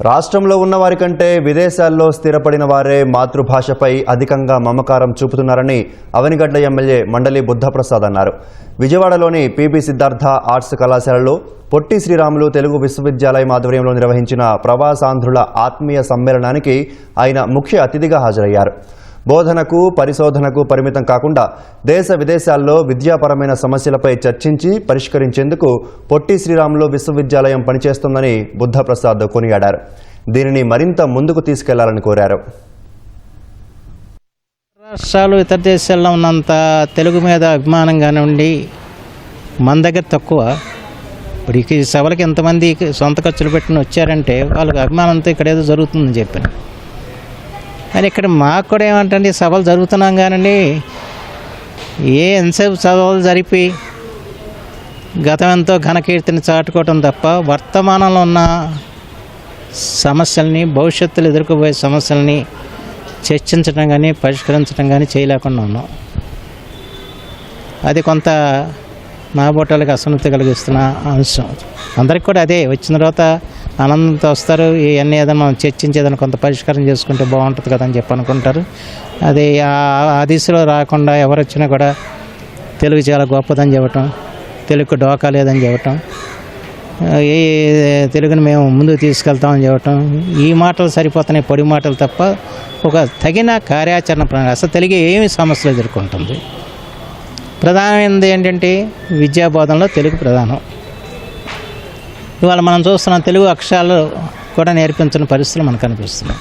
రాష్ట్రంలో ఉన్న వారి కంటే విదేశాల్లో స్థిరపడిన వారే మాతృభాషపై అధికంగా మమకారం చూపుతున్నారని అవనిగడ్డ ఎమ్మెల్యే మండలి బుద్ధప్రసాద్ అన్నారు. విజయవాడలోని పీబీ సిద్ధార్థ ఆర్ట్స్ కళాశాలలో పొట్టి శ్రీరాములు తెలుగు విశ్వవిద్యాలయం ఆధ్వర్యంలో నిర్వహించిన ప్రవాసాంధ్రుల ఆత్మీయ సమ్మేళనానికి ఆయన ముఖ్య అతిథిగా హాజరయ్యారు. బోధనకు పరిశోధనకు పరిమితం కాకుండా దేశ విదేశాల్లో విద్యాపరమైన సమస్యలపై చర్చించి పరిష్కరించేందుకు పొట్టి శ్రీరాములు విశ్వవిద్యాలయం పనిచేస్తుందని బుద్ధప్రసాద్ కొనియాడారు. దీనిని మరింత ముందుకు తీసుకెళ్లాలని కోరారు. రాష్ట్రాలు ఇతర దేశాల్లో ఉన్నంత తెలుగు మీద అభిమానం కానివ్వండి మన దగ్గర తక్కువ. ఇప్పుడు ఈ సభలకి ఎంతమంది సొంత ఖర్చులు పెట్టుకుని వచ్చారంటే వాళ్ళకి అభిమానంతో ఇక్కడ ఏదో జరుగుతుందని చెప్పాను. కానీ ఇక్కడ మాకు కూడా ఏమంటే సభలు జరుగుతున్నాం కానండి ఎంతసేపు సభలు జరిపి గతం ఎంతో ఘనకీర్తిని చాటుకోవటం తప్ప వర్తమానంలో ఉన్న సమస్యల్ని భవిష్యత్తులో ఎదుర్కోబోయే సమస్యల్ని చర్చించడం కానీ పరిష్కరించడం కానీ చేయలేకుండా ఉన్నాం. అది కొంత మా బోటాలకు అసమ్మతి కలిగిస్తున్న అంశం. అందరికి కూడా అదే వచ్చిన తర్వాత ఆనందంతో వస్తారు. ఇవన్నీ ఏదైనా మనం చర్చించేదని కొంత పరిష్కారం చేసుకుంటే బాగుంటుంది కదా అని చెప్పి అనుకుంటారు. అది ఆ దిశలో రాకుండా ఎవరు వచ్చినా కూడా తెలుగు చాలా గొప్పదని చెప్పటం, తెలుగుకు డోకా లేదని చెప్పటం, ఈ తెలుగుని మేము ముందుకు తీసుకెళ్తామని చెప్పటం, ఈ మాటలు సరిపోతున్నాయి పొడి మాటలు తప్ప ఒక తగిన కార్యాచరణ ప్రణాళిక. అసలు తెలుగు ఏమి సమస్యలు ఎదుర్కొంటుంది? ప్రధానమైనది ఏంటంటే విద్యాబోధనలో తెలుగు ప్రధానం. ఇవాళ మనం చూస్తున్నాం తెలుగు అక్షరాలు కూడా నేర్పించిన పరిస్థితులు మనకు కనిపిస్తున్నాయి.